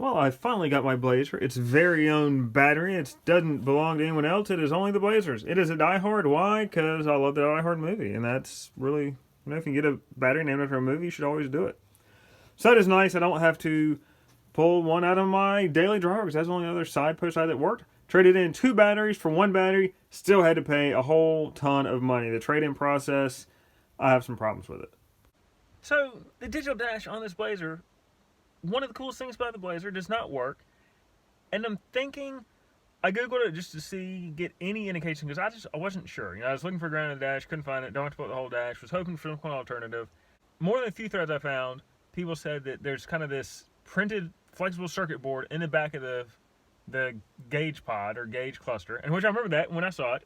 Well, I finally got my Blazer. Its very own battery. It doesn't belong to anyone else. It is only the Blazers. It is a diehard. Why? Because I love the diehard movie, and that's really, if you can get a battery named after a movie, you should always do it. So that is nice. I don't have to pull one out of my daily driver because that's the only other side post I had that worked. Traded in two batteries for one battery. Still had to pay a whole ton of money. The trade-in process, I have some problems with it. So the digital dash on this Blazer, one of the coolest things about the Blazer, does not work. And I'm thinking, I googled it just to see, get any indication because I wasn't sure. I was looking for a grounded dash, couldn't find it. Don't have to put the whole dash. Was hoping for some kind of alternative. More than a few threads I found, people said that there's kind of this printed flexible circuit board in the back of the gauge pod or gauge cluster, and which I remember that when I saw it,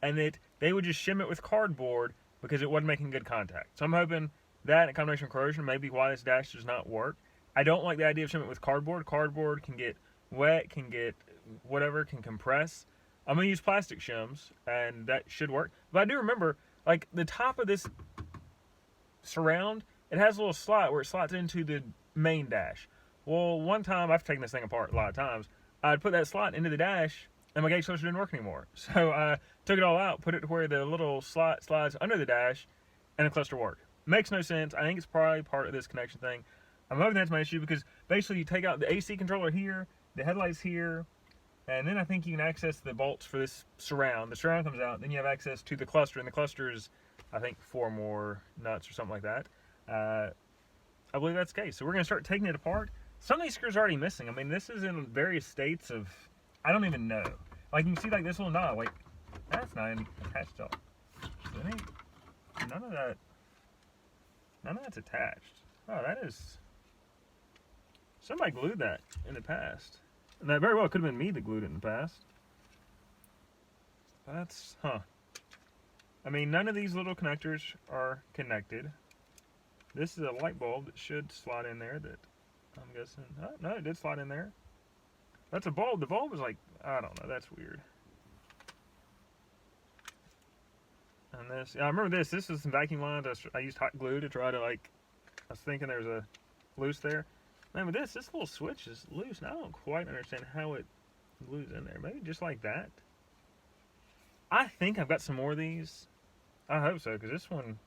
and that they would just shim it with cardboard because it wasn't making good contact. So I'm hoping that in combination with corrosion may be why this dash does not work. I don't like the idea of shimming it with cardboard. Cardboard can get wet, can get whatever, can compress. I'm going to use plastic shims, and that should work. But I do remember, like, the top of this surround, it has a little slot where it slots into the main dash. Well, one time, I've taken this thing apart a lot of times, I'd put that slot into the dash, and my gauge cluster didn't work anymore. So I took it all out, put it to where the little slot slides under the dash, and the cluster worked. Makes no sense. I think it's probably part of this connection thing. I'm hoping that's my issue because basically you take out the AC controller here, the headlights here, and then I think you can access the bolts for this surround. The surround comes out, then you have access to the cluster, and the cluster is, I think, 4 more nuts or something like that. I believe that's the case. So we're going to start taking it apart. Some of these screws are already missing. I mean, this is in various states of, I don't even know. Like, you can see, like, this little knob, like, that's not even attached up. So none of that's attached. Oh, that is, somebody glued that in the past. And that very well could have been me that glued it in the past. That's, I mean, none of these little connectors are connected. This is a light bulb that should slide in there that I'm guessing, oh, no, it did slide in there. That's a bulb. The bulb is like, I don't know, that's weird. And this, I remember this is some vacuum lines. I used hot glue to try to, like, I was thinking there's a loose there. Man, with this little switch is loose, and I don't quite understand how it glues in there. Maybe just like that. I think I've got some more of these. I hope so, because this one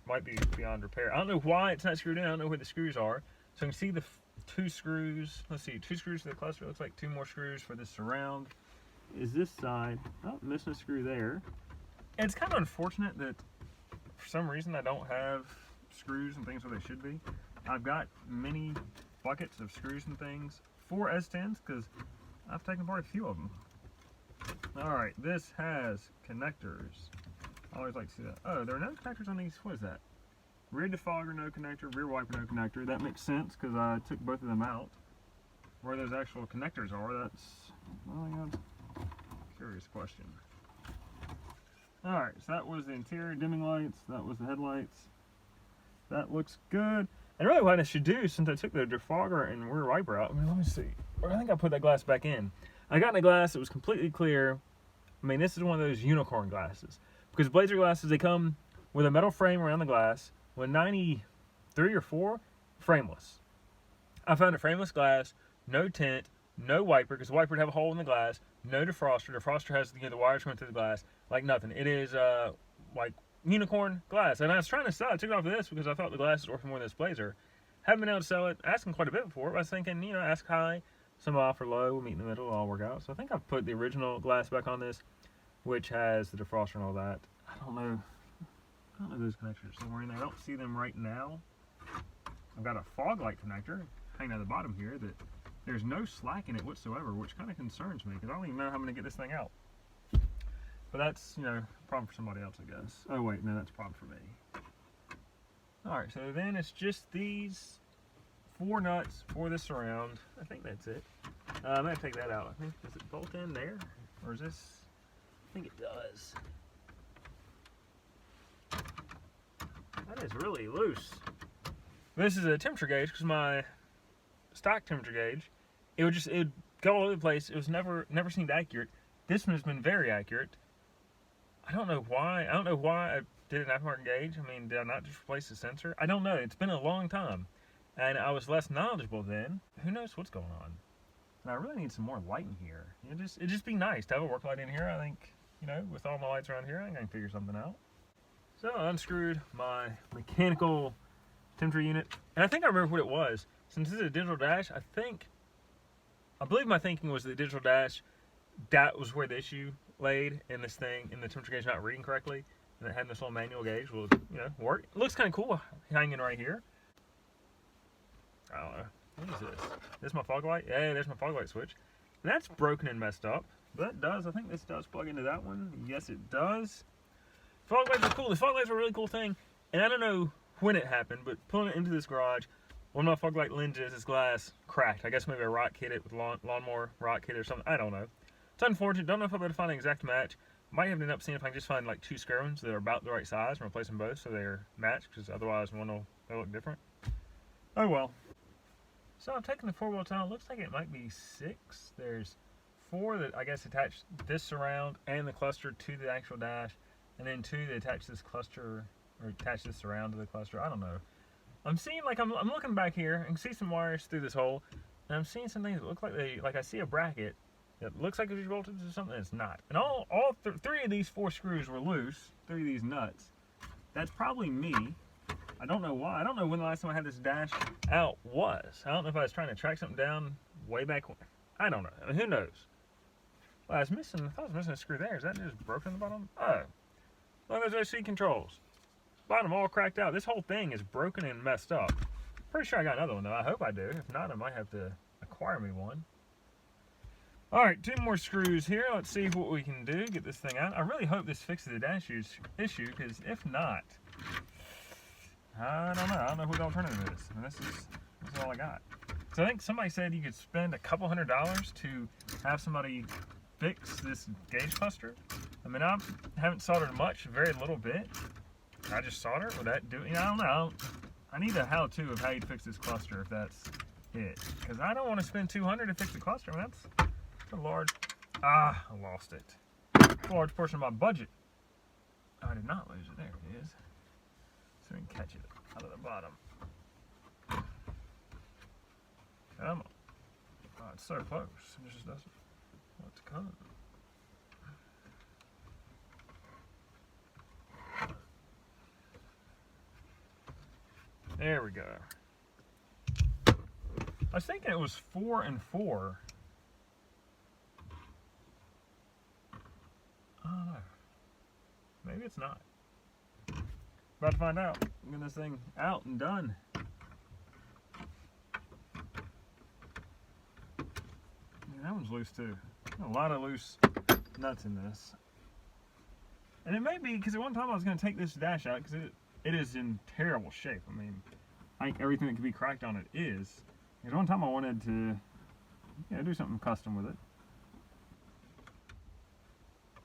might be beyond repair. I don't know why it's not screwed in. I don't know where the screws are. So I can see the 2 screws. Let's see, 2 screws for the cluster. Looks like 2 more screws for the surround. Is this side? Oh, missing a screw there. And it's kind of unfortunate that for some reason I don't have screws and things where they should be. I've got many buckets of screws and things for S10s because I've taken apart a few of them. Alright, this has connectors. I always like to see that. Oh, there are no connectors on these. What is that? Rear defogger, no connector. Rear wiper, no connector. That makes sense because I took both of them out. Where those actual connectors are, that's, well, yeah, curious question. Alright, so that was the interior dimming lights. That was the headlights. That looks good. And really what I should do, since I took the defogger and rear wiper out, I mean, let me see. I think I put that glass back in. I got in a glass that was completely clear. I mean, this is one of those unicorn glasses. Because Blazer glasses, they come with a metal frame around the glass, with 93 or 4, frameless. I found a frameless glass, no tint, no wiper, because the wiper would have a hole in the glass, no defroster. Defroster has the wires going through the glass, like nothing. It is like unicorn glass. And I was trying to sell it. I took it off of this because I thought the glass was worth more than this Blazer. Haven't been able to sell it. Asking quite a bit for it. But I was thinking, ask high, some offer low, we'll meet in the middle, it'll all work out. So I think I've put the original glass back on this, which has the defroster and all that. I don't know those connectors somewhere in there. I don't see them right now. I've got a fog light connector hanging at the bottom here that there's no slack in it whatsoever, which kind of concerns me because I don't even know how I'm going to get this thing out. But that's, a problem for somebody else, I guess. Oh wait, no, that's a problem for me. Alright, so then it's just these 4 nuts for the surround. I think that's it. I'm going to take that out. I think, does it bolt in there? Or is this, I think it does. That is really loose. This is a temperature gauge because my stock temperature gauge, it would go all over the place. It was never seemed accurate. This one has been very accurate. I don't know why. I did an aftermarket gauge. I mean, did I not just replace the sensor? I don't know. It's been a long time. and I was less knowledgeable then. Who knows what's going on? And I really need some more light in here. It'd just be nice to have a work light in here. I think, you know, with all my lights around here, I think I can figure something out. So I unscrewed my mechanical temperature unit, and I think I remember what it was. Since this is a digital dash, I believe my thinking was the digital dash, that was where the issue laid in this thing, in the temperature gauge not reading correctly, and it had this little manual gauge will, you know, work. It looks kind of cool hanging right here. I don't know. What is this? This is my fog light? Yeah, there's my fog light switch. And that's broken and messed up. But it does, I think this does plug into that one. Yes, it does. Fog lights are cool. The fog lights are a really cool thing. And I don't know when it happened, but pulling it into this garage, one of my fog light lenses, this glass, cracked. I guess maybe a rock hit it with lawnmower rock hit it or something. I don't know. It's unfortunate. Don't know if I'll be able to find an exact match. Might have to end up seeing if I can just find like 2 square ones that are about the right size and replace them both so they're matched, because otherwise one will look different. Oh well. So I've taken the 4-wheel tunnel. It looks like it might be 6. There's 4 that I guess attach this surround and the cluster to the actual dash, and then 2 that attach this cluster or attach this surround to the cluster. I don't know. I'm seeing, like, I'm looking back here and can see some wires through this hole, and I'm seeing some things that look like I see a bracket that looks like it's bolted to something that's not. And all 3 of these 4 screws were loose. 3 of these nuts. That's probably me. I don't know why. I don't know when the last time I had this dash out was. I don't know if I was trying to track something down way back when. I don't know. I mean, who knows? Well, I thought I was missing a screw there. Is that just broken at the bottom? Oh. Look at those OC controls. Bottom all cracked out. This whole thing is broken and messed up. Pretty sure I got another one though. I hope I do. If not, I might have to acquire me one. Alright, 2 more screws here. Let's see what we can do. Get this thing out. I really hope this fixes the dash issue, because if not, I don't know. I don't know what the alternative is. And this is all I got. So I think somebody said you could spend a couple $100 to have somebody fix this gauge cluster. I mean, I haven't soldered much, very little bit. I just solder it. Would that do it? You know, I don't know. I need a how-to of how you fix this cluster if that's it. Because I don't want to spend $200 to fix the cluster. I mean, that's a large... I lost it. A large portion of my budget. I did not lose it. There it is. So we can catch it out of the bottom. Come on. Oh, it's so close. It just doesn't want to come. There we go. I was thinking it was 4 and 4. I don't know. Maybe it's not. About to find out. I'm getting this thing out and done. Yeah, that one's loose too. A lot of loose nuts in this. And it may be because at one time I was going to take this dash out because it is in terrible shape. I mean, I think everything that could be cracked on it is. At one time I wanted to do something custom with it.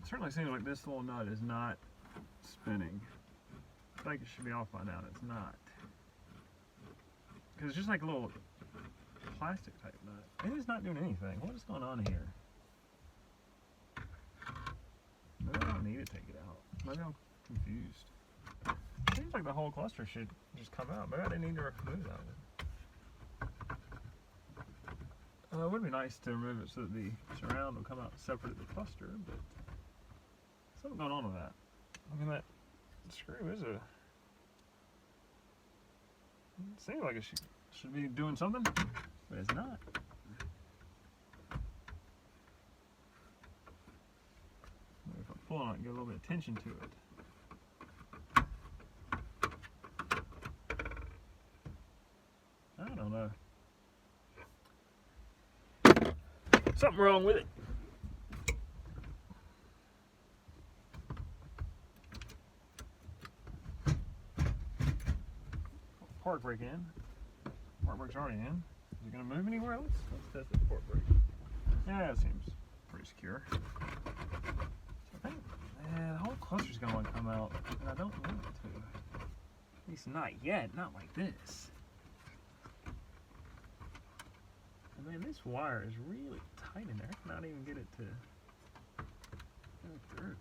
It certainly seems like this little nut is not spinning. I think it should be off by now, and it's not. Because it's just like a little plastic type nut. It is not doing anything. What is going on here? Maybe I don't need to take it out. Maybe I'm confused. It seems like the whole cluster should just come out. Maybe I didn't need to remove that one. It would be nice to remove it so that the surround will come out separate at the cluster, but something going on with that. I mean, that screw is it seems like it should be doing something, but it's not. Maybe if I pull on it and get a little bit of tension to it. I don't know. Something wrong with it. Park brake in. Park brake's already in. Is it going to move anywhere else? Let's test the park brake. Yeah, it seems pretty secure. So I think the whole cluster's going to want to come out, and I don't want it to. At least not yet. Not like this. I mean, this wire is really tight in there. I cannot even get it to go through.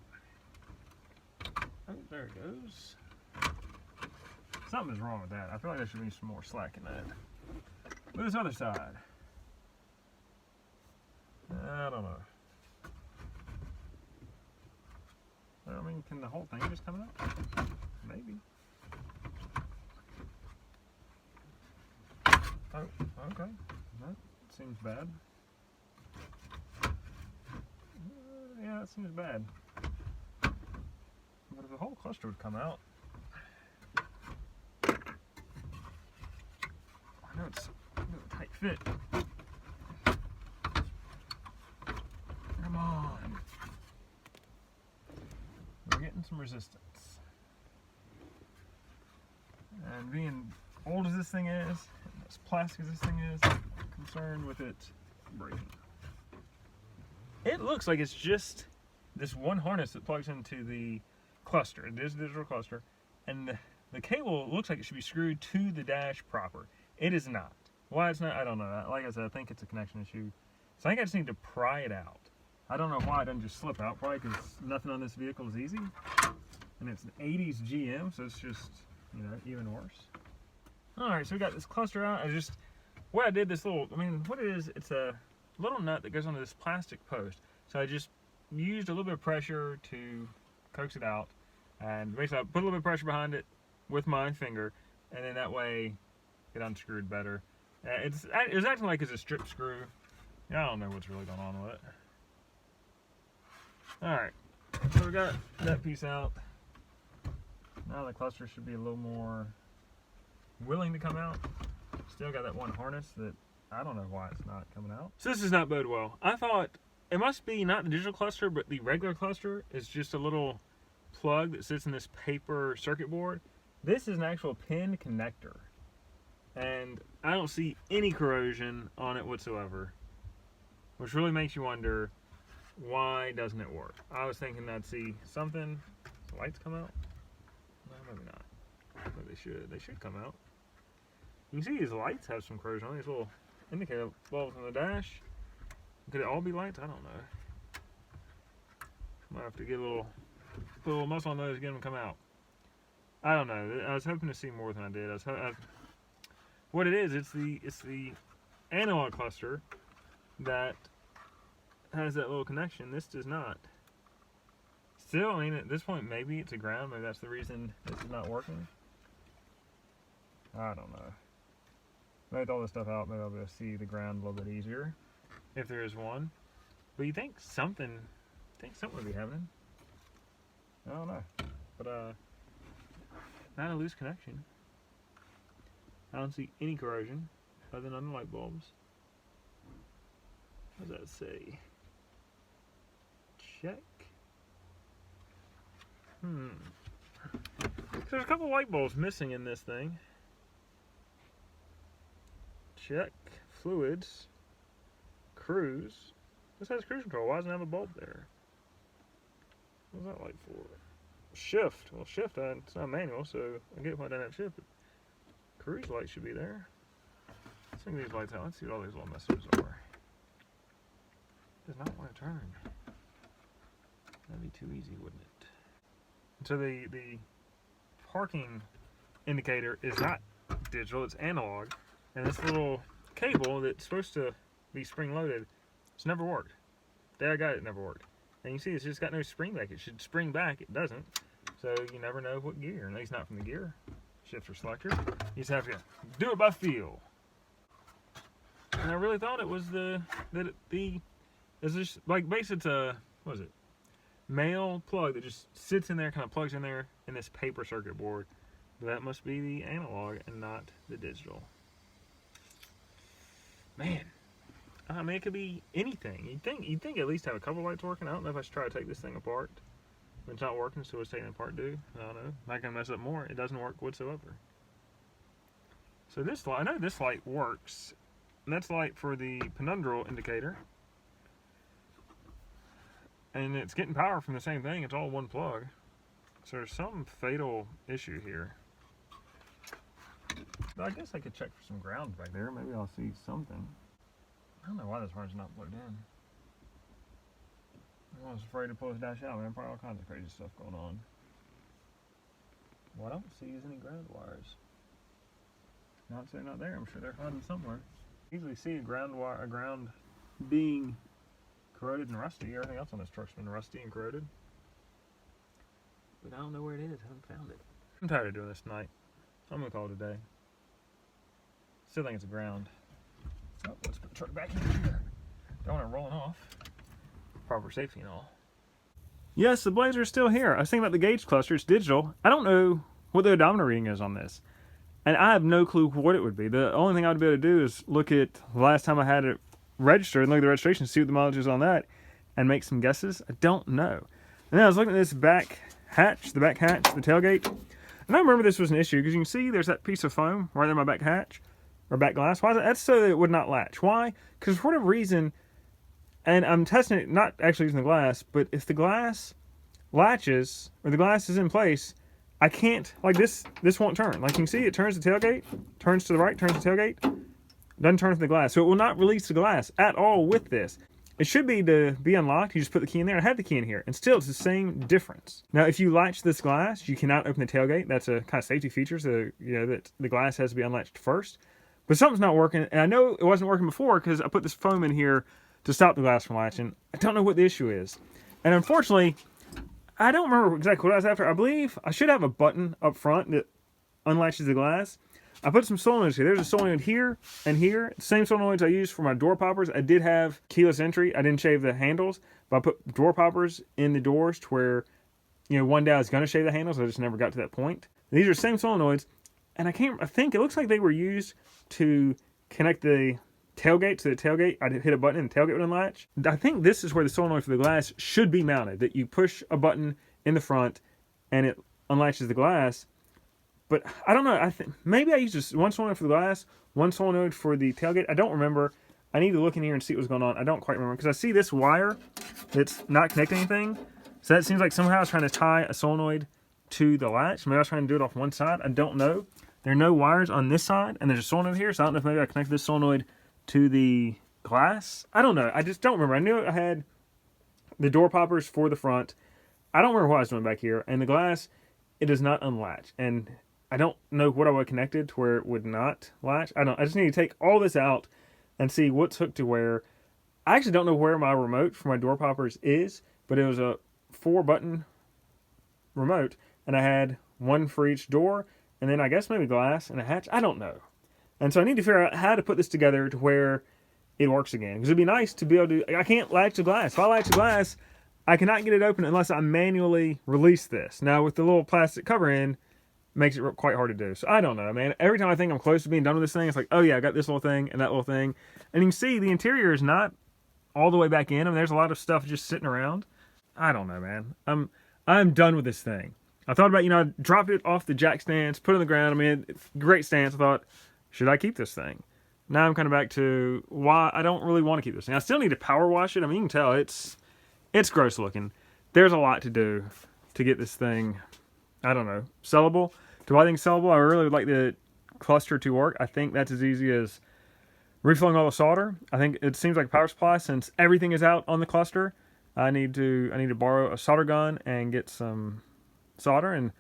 Oh, there it goes. Something is wrong with that. I feel like there should be some more slack in that. with this other side. I don't know. I mean, can the whole thing just come out? Maybe. Oh, okay. That seems bad. Yeah, that seems bad. But if the whole cluster would come out, I know it's a tight fit. Come on. We're getting some resistance. And being old as this thing is, and as plastic as this thing is, I'm concerned with it breaking. It looks like it's just this one harness that plugs into the cluster. It is a digital cluster, and the cable looks like it should be screwed to the dash proper. It is not. Why it's not, I don't know. Like I said, I think it's a connection issue. So I think I just need to pry it out. I don't know why it doesn't just slip out. Probably because nothing on this vehicle is easy. And it's an 80s GM, so it's just, you know, even worse. Alright, so we got this cluster out. What I did, this little, I mean, what it is, it's a little nut that goes onto this plastic post. So I just used a little bit of pressure to coax it out. And basically I put a little bit of pressure behind it with my finger. And then that way it unscrewed better. It was acting like it's a strip screw. I don't know what's really going on with it. Alright, so we got that piece out. Now the cluster should be a little more willing to come out. Still got that one harness that I don't know why it's not coming out. So this does not bode well. I thought it must be not the digital cluster, but the regular cluster is just a little plug that sits in this paper circuit board. This is an actual pin connector. And I don't see any corrosion on it whatsoever. Which really makes you wonder, why doesn't it work? I was thinking I'd see something. The lights come out? No, maybe not. But they should. They should come out. You can see these lights have some corrosion on these little indicator bulbs on the dash. Could it all be lights? I don't know. Might have to get put a little muscle on those to get them to come out. I don't know. I was hoping to see more than I did. What it is, it's the analog cluster that has that little connection. This does not. Still, I mean, at this point, maybe it's a ground. Maybe that's the reason this is not working. I don't know. Maybe with all this stuff out, maybe I'll be able to see the ground a little bit easier, if there is one. But you think something would be happening. I don't know. But, not a loose connection. I don't see any corrosion other than on the light bulbs. What does that say? Check. So there's a couple of light bulbs missing in this thing. Check. Fluids. Cruise. This has cruise control. Why doesn't it have a bulb there? What's that light for? Shift. Well, shift, it's not manual, so I get why I don't have shift. But cruise light should be there. Let's take these lights out. Let's see what all these little messages are. Does not want to turn. That'd be too easy, wouldn't it? So the parking indicator is not digital, it's analog. And this little cable that's supposed to be spring-loaded, it's never worked. The day I got it, it never worked. And you see it's just got no spring back. It should spring back, it doesn't. So you never know what gear, at least not from the gear shifter selector. You just have to do it by feel. And I really thought it was it's just like basically it's a, what is it? Male plug that just sits in there, kind of plugs in there in this paper circuit board. But that must be the analog and not the digital. Man, I mean it could be anything. You'd think at least have a couple lights working. I don't know if I should try to take this thing apart. When it's not working, so what's taking it apart do? I don't know. I can mess up more. It doesn't work whatsoever. So this light, I know this light works. And that's light for the pendular indicator. And it's getting power from the same thing. It's all one plug. So there's some fatal issue here. But I guess I could check for some ground back there. Maybe I'll see something. I don't know why this harness is not plugged in. I was afraid to pull this dash out, man. Probably all kinds of crazy stuff going on. What I don't see is any ground wires. Not saying not there. I'm sure they're hiding somewhere. Easily see a ground being corroded and rusty. Everything else on this truck's been rusty and corroded. But I don't know where it is. I haven't found it. I'm tired of doing this tonight, so I'm gonna call it a day. Still think it's a ground. Oh, let's put the truck back in here. Don't want it rolling off. Proper safety and all. Yes, the Blazer is still here. I was thinking about the gauge cluster. It's digital. I don't know what the odometer reading is on this. And I have no clue what it would be. The only thing I would be able to do is look at the last time I had it registered and look at the registration, see what the mileage is on that, and make some guesses. I don't know. And then I was looking at this back hatch, the tailgate. And I remember this was an issue because you can see there's that piece of foam right there in my back hatch, or back glass. Why is that? That's so that it would not latch. Why? Because for whatever reason, and I'm testing it, not actually using the glass, but if the glass latches, or the glass is in place, I can't, like this won't turn. Like you can see, it turns the tailgate, turns to the right, turns the tailgate, doesn't turn to the glass. So it will not release the glass at all with this. It should be to be unlocked, you just put the key in there. I have the key in here, and still it's the same difference. Now, if you latch this glass, you cannot open the tailgate. That's a kind of safety feature, so that the glass has to be unlatched first. But something's not working, and I know it wasn't working before because I put this foam in here to stop the glass from latching. I don't know what the issue is. And unfortunately, I don't remember exactly what I was after. I believe I should have a button up front that unlatches the glass. I put some solenoids here. There's a solenoid here and here. Same solenoids I used for my door poppers. I did have keyless entry. I didn't shave the handles, but I put door poppers in the doors to where, one day I was going to shave the handles. I just never got to that point. These are the same solenoids, and I think it looks like they were used to connect the tailgate to the tailgate. I hit a button and the tailgate would unlatch. I think this is where the solenoid for the glass should be mounted, that you push a button in the front and it unlatches the glass. But I don't know. I think maybe I used just one solenoid for the glass, one solenoid for the tailgate. I don't remember. I need to look in here and see what's going on. I don't quite remember because I see this wire that's not connecting anything. So that seems like somehow I was trying to tie a solenoid to the latch. Maybe I was trying to do it off one side. I don't know. There are no wires on this side, and there's a solenoid here. So I don't know if maybe I connected this solenoid to the glass. I don't know. I just don't remember. I knew I had the door poppers for the front. I don't remember what I was doing back here. And the glass, it does not unlatch. And I don't know what I would have connected to where it would not latch. I just need to take all this out and see what's hooked to where. I actually don't know where my remote for my door poppers is, but it was a 4-button remote, and I had one for each door, and then I guess maybe glass and a hatch. I don't know. And so I need to figure out how to put this together to where it works again. Because it'd be nice to be able to. I can't latch the glass. If I latch the glass, I cannot get it open unless I manually release this. Now with the little plastic cover in, makes it quite hard to do. So I don't know, man. Every time I think I'm close to being done with this thing, it's like, oh yeah, I got this little thing and that little thing. And you can see the interior is not all the way back in. I mean, there's a lot of stuff just sitting around. I don't know, man. I'm done with this thing. I thought about, I dropped it off the jack stands, put it on the ground. I mean, it's a great stance. I thought, should I keep this thing? Now I'm kind of back to why I don't really want to keep this thing. I still need to power wash it. I mean, you can tell it's gross looking. There's a lot to do to get this thing, I don't know, sellable. Do I think it's sellable? I really would like the cluster to work. I think that's as easy as refilling all the solder. I think it seems like a power supply, since everything is out on the cluster. I need to borrow a solder gun and get some solder and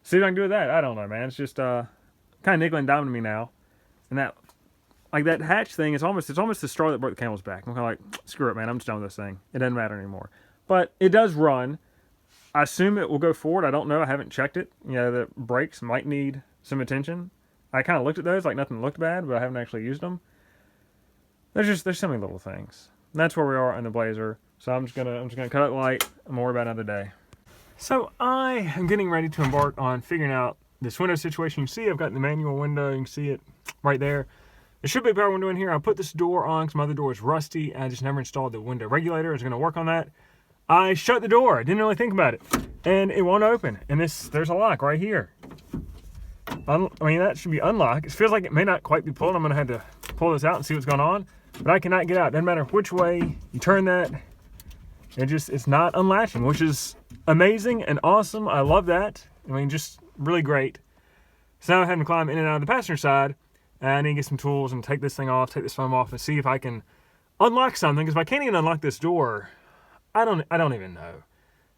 see what I can do with that. I don't know, man. It's just kind of nickel and diming me now. And that hatch thing is almost the straw that broke the camel's back. I'm kind of like, screw it, man. I'm just done with this thing. It doesn't matter anymore. But it does run. I assume it will go forward. I don't know. I haven't checked it. The brakes might need some attention. I kind of looked at those, like nothing looked bad, but I haven't actually used them. There's so many little things. And that's where we are on the Blazer. So I'm just gonna cut it light and more about another day. So I am getting ready to embark on figuring out this window situation. You can see I've got the manual window. You can see it right there. There should be a power window in here. I put this door on because my other door is rusty. I just never installed the window regulator. I was gonna work on that. I shut the door. I didn't really think about it, and it won't open. And there's a lock right here. I mean, that should be unlocked. It feels like it may not quite be pulled. I'm gonna have to pull this out and see what's going on. But I cannot get out. Doesn't matter which way you turn that. It's not unlatching, which is amazing and awesome. I love that. I mean, just really great. So now I'm having to climb in and out of the passenger side. And I need to get some tools and take this thing off, take this foam off, and see if I can unlock something. Because if I can't even unlock this door, I don't even know.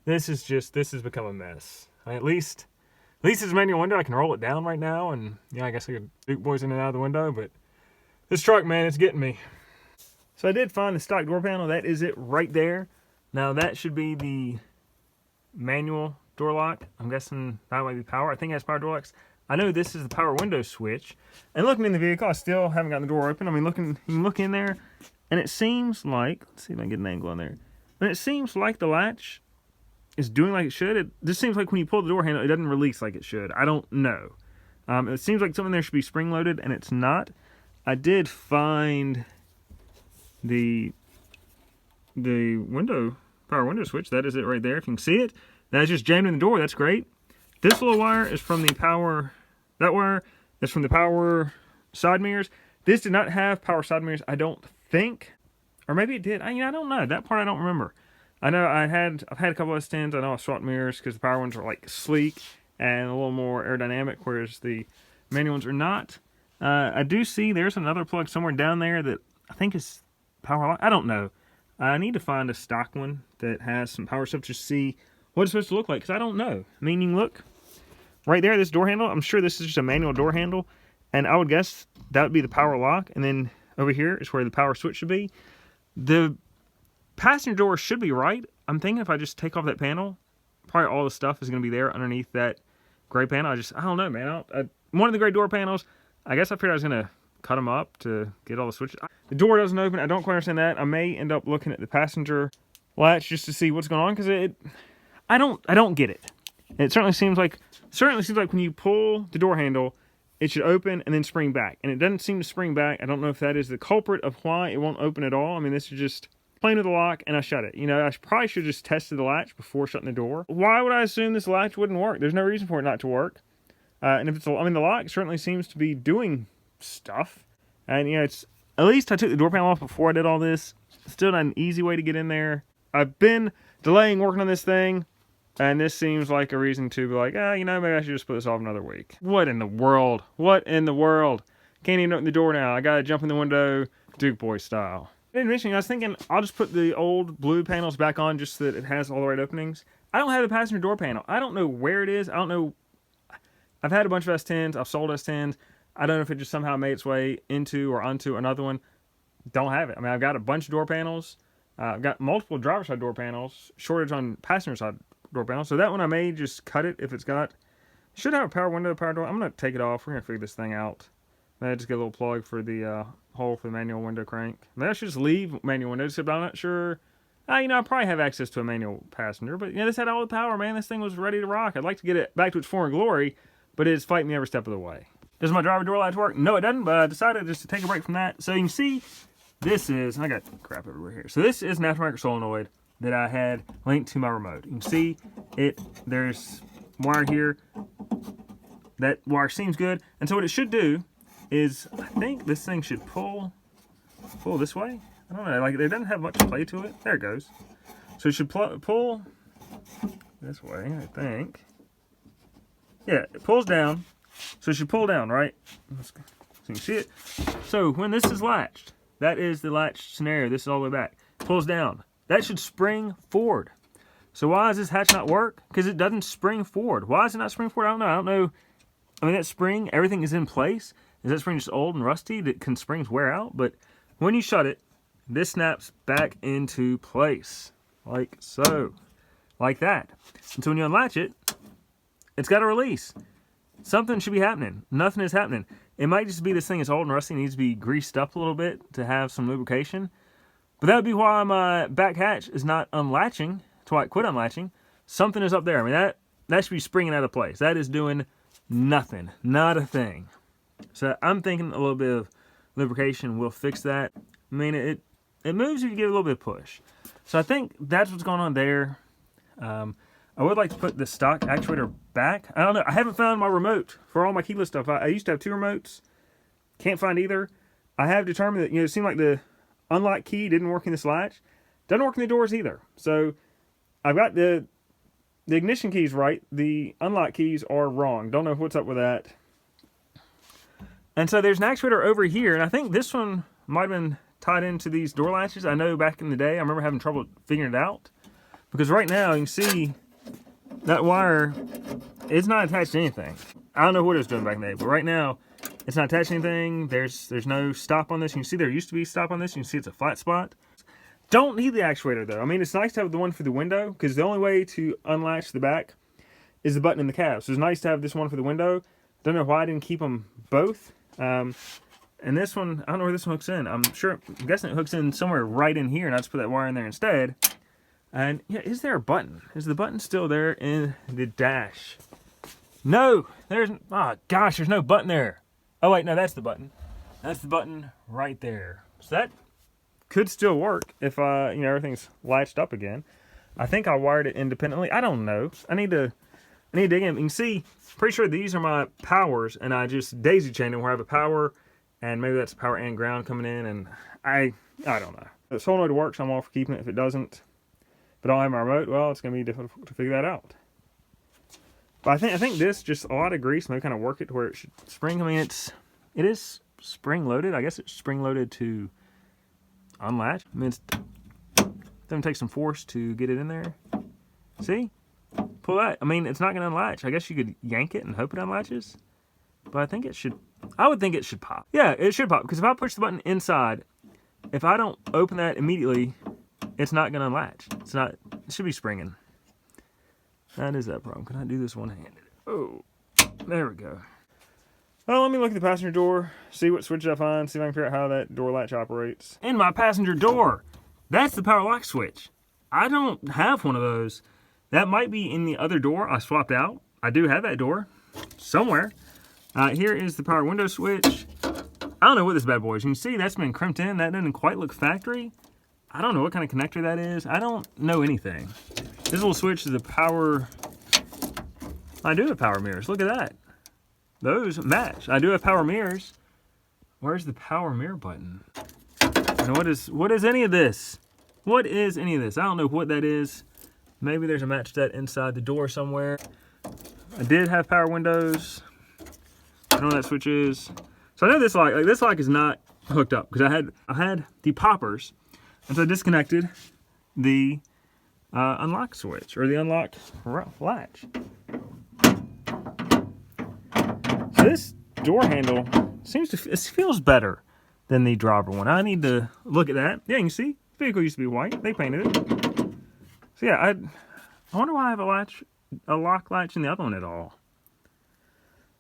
This has become a mess. At least it's a manual window. I can roll it down right now, and yeah, I guess I could Duke boys in and out of the window. But This truck, man, it's getting me. So I did find the stock door panel. That is it right there. Now that should be the manual door lock. I'm guessing that might be power. I think it has power door locks. I know this is the power window switch. And looking in the vehicle, I still haven't gotten the door open. I mean, you can look in there, and it seems like, let's see if I can get an angle on there. And it seems like the latch is doing like it should. It just seems like when you pull the door handle, it doesn't release like it should. I don't know. It seems like something there should be spring loaded, and it's not. I did find the power window switch. That is it right there. If you can see it, that's just jammed in the door. That's great. This little wire is from the power. That wire is from the power side mirrors. This did not have power side mirrors, I don't think, or maybe it did. I don't know. That part I don't remember. I know I've had a couple of S10s. I know I swapped mirrors because the power ones are like sleek and a little more aerodynamic, whereas the manual ones are not. I do see there's another plug somewhere down there that I think is power lock. I don't know. I need to find a stock one that has some power stuff to see what it's supposed to look like, because I don't know. I mean, you look right there, this door handle. I'm sure this is just a manual door handle, and I would guess that would be the power lock, and then over here is where the power switch should be. The passenger door should be right. I'm thinking if I just take off that panel, probably all the stuff is going to be there underneath that gray panel. I don't know, man. One of the gray door panels, I guess I figured I was going to cut them up to get all the switches. The door doesn't open. I don't quite understand that. I may end up looking at the passenger latch just to see what's going on, because I don't get it. It certainly seems like when you pull the door handle, it should open and then spring back, and it doesn't seem to spring back. I don't know if that is the culprit of why it won't open at all. I mean, this is just playing with the lock, and I shut it. I probably should have just tested the latch before shutting the door. Why would I assume this latch wouldn't work? There's no reason for it not to work. And if the lock certainly seems to be doing stuff, and it's at least I took the door panel off before I did all this. Still not an easy way to get in there. I've been delaying working on this thing, and this seems like a reason to be like, maybe I should just put this off another week. What in the world? What in the world? Can't even open the door now. I gotta jump in the window, Duke Boy style. I didn't mention, I was thinking I'll just put the old blue panels back on just so that it has all the right openings. I don't have the passenger door panel. I don't know where it is. I don't know. I've had a bunch of S10s. I've sold S10s. I don't know if it just somehow made its way into or onto another one. Don't have it. I mean, I've got a bunch of door panels. I've got multiple driver side door panels. Shortage on passenger side door panels. So that one I may just cut it if it's got. Should have a power window, power door. I'm going to take it off. We're going to figure this thing out. Maybe just get a little plug for the hole for the manual window crank. Maybe I should just leave manual windows, except I'm not sure. I probably have access to a manual passenger. But, this had all the power, man. This thing was ready to rock. I'd like to get it back to its former glory, but it's fighting me every step of the way. Does my driver door latch work? No, it doesn't, but I decided just to take a break from that. So you can see, this is, I got crap everywhere here. So this is an aftermarket solenoid that I had linked to my remote. You can see it, there's wire here. That wire seems good. And so what it should do is, I think this thing should pull this way. I don't know, like it doesn't have much play to it. There it goes. So it should pull this way, I think. Yeah, it pulls down. So it should pull down, right? So you can see it. So when this is latched, that is the latch scenario. This is all the way back. Pulls down. That should spring forward. So why does this hatch not work? Because it doesn't spring forward. Why is it not spring forward? I don't know. I mean, that spring, everything is in place. Is that spring just old and rusty? Can springs wear out? But when you shut it, this snaps back into place. Like so. Like that. And so when you unlatch it, it's got to release. Something should be happening. Nothing is happening. It might just be this thing is old and rusty and needs to be greased up a little bit to have some lubrication. But that would be why my back hatch is not unlatching. That's why it quit unlatching. Something is up there. I mean, that should be springing out of place. That is doing nothing. Not a thing. So I'm thinking a little bit of lubrication will fix that. I mean, it moves if you give it a little bit of push. So I think that's what's going on there. I would like to put the stock actuator back. I don't know. I haven't found my remote for all my keyless stuff. I used to have 2 remotes. Can't find either. I have determined that, it seemed like the unlock key didn't work in this latch. Doesn't work in the doors either. So I've got the ignition keys right. The unlock keys are wrong. Don't know what's up with that. And so there's an actuator over here. And I think this one might have been tied into these door latches. I know back in the day, I remember having trouble figuring it out. Because right now, you can see that wire is not attached to anything. I don't know what it was doing back in the day, but right now, It's not attaching anything. There's no stop on this. You can see there used to be a stop on this. You can see it's a flat spot. Don't need the actuator though. I mean, it's nice to have the one for the window because the only way to unlatch the back is the button in the cab. So it's nice to have this one for the window. Don't know why I didn't keep them both. And this one, I don't know where this one hooks in. I'm guessing it hooks in somewhere right in here, and I just put that wire in there instead. And yeah, is there a button? Is the button still there in the dash? No, oh gosh, there's no button there. Oh wait, no, that's the button. That's the button right there. So that could still work if everything's latched up again. I think I wired it independently. I don't know. I need to dig in. You can see, pretty sure these are my powers, and I just daisy chained them where I have a power, and maybe that's power and ground coming in, and I don't know. The solenoid works, I'm all for keeping it. If it doesn't, if I don't have my remote, well, it's gonna be difficult to figure that out. But I think this, just a lot of grease, maybe kind of work it to where it should spring. I mean, it is spring loaded. I guess it's spring loaded to unlatch. I mean, it's gonna take some force to get it in there. See? Pull that. I mean, it's not gonna unlatch. I guess you could yank it and hope it unlatches. But I think it should, I would think it should pop. Yeah, it should pop, because if I push the button inside, if I don't open that immediately, it's not gonna unlatch. It should be springing. That is that problem. Can I do this one-handed? Oh, there we go. Well, let me look at the passenger door, see what switches I find, see if I can figure out how that door latch operates. In my passenger door, that's the power lock switch. I don't have one of those. That might be in the other door I swapped out. I do have that door somewhere. Here is the power window switch. I don't know what this bad boy is. You can see that's been crimped in. That doesn't quite look factory. I don't know what kind of connector that is. I don't know anything. This little switch is the power. I do have power mirrors. Look at that. Those match. I do have power mirrors. Where's the power mirror button? And what is any of this? What is any of this? I don't know what that is. Maybe there's a match to that inside the door somewhere. I did have power windows. I don't know what that switch is. So I know this lock is not hooked up because I had the poppers, and so I disconnected the unlock switch or the unlock latch. So this door handle it feels better than the driver one. I need to look at that. Yeah, you can see the vehicle used to be white. They painted it. So yeah, I wonder why I have a lock latch in the other one at all.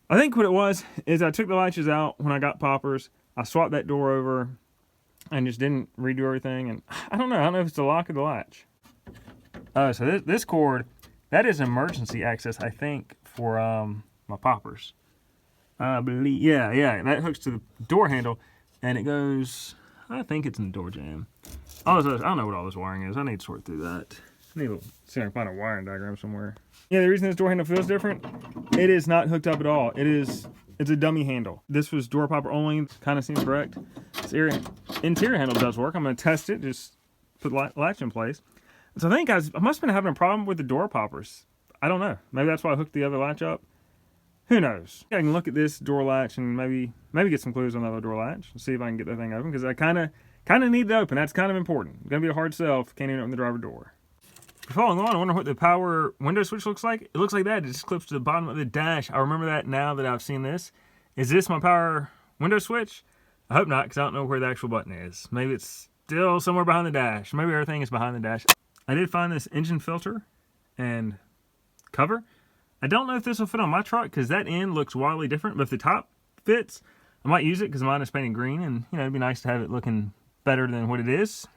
I think what it was is I took the latches out when I got poppers. I swapped that door over and just didn't redo everything. And I don't know if it's the lock or the latch. So this cord, that is emergency access, I think, for my poppers. I believe, yeah, that hooks to the door handle, and it goes, I think it's in the door jamb. I don't know what all this wiring is. I need to sort through that. I need to see if I can find a wiring diagram somewhere. Yeah, the reason this door handle feels different, it is not hooked up at all. It's a dummy handle. This was door popper only, kind of seems correct. This interior handle does work. I'm going to test it, just put the latch in place. So I think I must have been having a problem with the door poppers. I don't know. Maybe that's why I hooked the other latch up. Who knows? I can look at this door latch and maybe get some clues on the other door latch and see if I can get that thing open, because I kind of need to open. That's kind of important. It's going to be a hard sell if I can't even open the driver door. Following on, I wonder what the power window switch looks like. It looks like that. It just clips to the bottom of the dash. I remember that now that I've seen this. Is this my power window switch? I hope not, because I don't know where the actual button is. Maybe it's still somewhere behind the dash. Maybe everything is behind the dash. I did find this engine filter and cover. I don't know if this will fit on my truck because that end looks wildly different, but if the top fits, I might use it because mine is painted green, and it'd be nice to have it looking better than what it is.